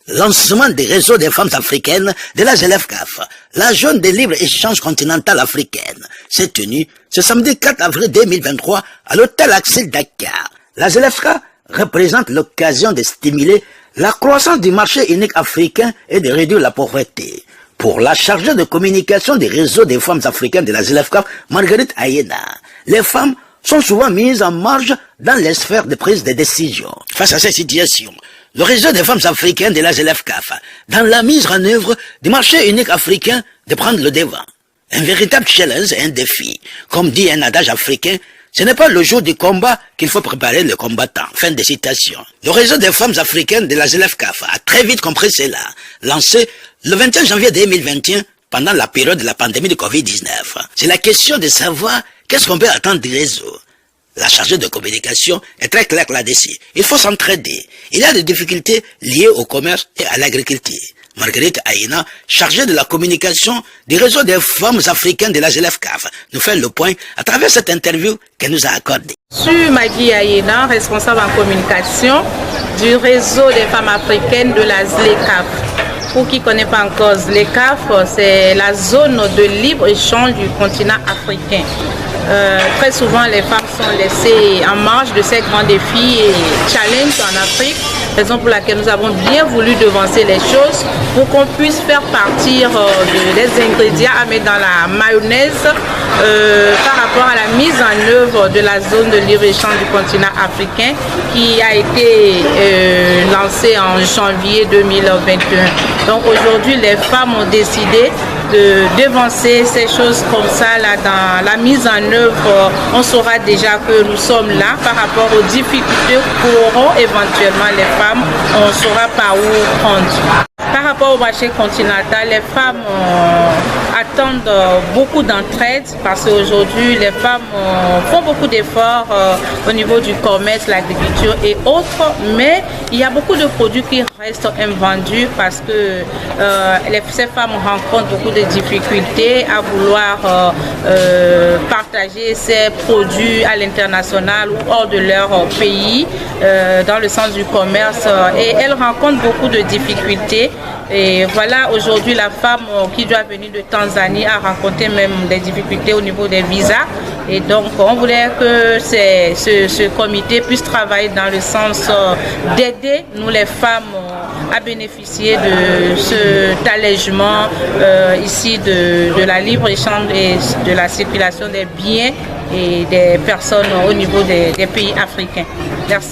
Lancement des réseaux des femmes africaines de la ZLFCAF, la zone de libre-échange continentale africaine, s'est tenue ce samedi 4 avril 2023 à l'hôtel Axel Dakar. La ZLFCAF représente l'occasion de stimuler la croissance du marché unique africain et de réduire la pauvreté. Pour la chargée de communication des réseaux des femmes africaines de la ZLFCAF, Marguerite Ayena, les femmes sont souvent mises en marge dans les sphères de prise de décision. Face à cette situation, le réseau des femmes africaines de la ZLFCAF, dans la mise en œuvre du marché unique africain, de prendre le devant. Un véritable challenge et un défi. Comme dit un adage africain, ce n'est pas le jour du combat qu'il faut préparer le combattant. Fin de citation. Le réseau des femmes africaines de la ZLFCAF a très vite compris cela. Lancé le 21 janvier 2021, pendant la période de la pandémie de Covid-19. C'est la question de savoir qu'est-ce qu'on peut attendre du réseau. La chargée de communication est très claire là-dessus. Il faut s'entraider. Il y a des difficultés liées au commerce et à l'agriculture. Marguerite Ayena, chargée de la communication du réseau des femmes africaines de la ZLFCAF, nous fait le point à travers cette interview qu'elle nous a accordée. Je suis Maggie Ayena, responsable en communication du réseau des femmes africaines de la ZLECAF. Pour qui ne connaît pas encore ZLECAF, c'est la zone de libre-échange du continent africain. Très souvent, les femmes sont laissées en marge de ces grands défis et challenges en Afrique, raison pour laquelle nous avons bien voulu devancer les choses pour qu'on puisse faire partir des ingrédients à mettre dans la mayonnaise par rapport à la mise en œuvre de la zone de libre-échange du continent africain qui a été lancée en janvier 2021. Donc aujourd'hui, les femmes ont décidé de devancer ces choses comme ça là, dans la mise en œuvre. On saura déjà que nous sommes là par rapport aux difficultés qu'auront éventuellement les femmes. On saura par où prendre. Par rapport au marché continental, les femmes attendent beaucoup d'entraide parce qu'aujourd'hui les femmes font beaucoup d'efforts au niveau du commerce, l'agriculture et autres, mais il y a beaucoup de produits qui restent invendus parce que ces femmes rencontrent beaucoup de difficultés à vouloir partager ces produits à l'international ou hors de leur pays dans le sens du commerce et elles rencontrent beaucoup de difficultés. Et voilà, aujourd'hui, la femme qui doit venir de Tanzanie a rencontré même des difficultés au niveau des visas. Et donc, on voulait que ce comité puisse travailler dans le sens d'aider nous, les femmes, à bénéficier de cet allègement ici de la libre-échange et de la circulation des biens et des personnes au niveau des pays africains. Merci.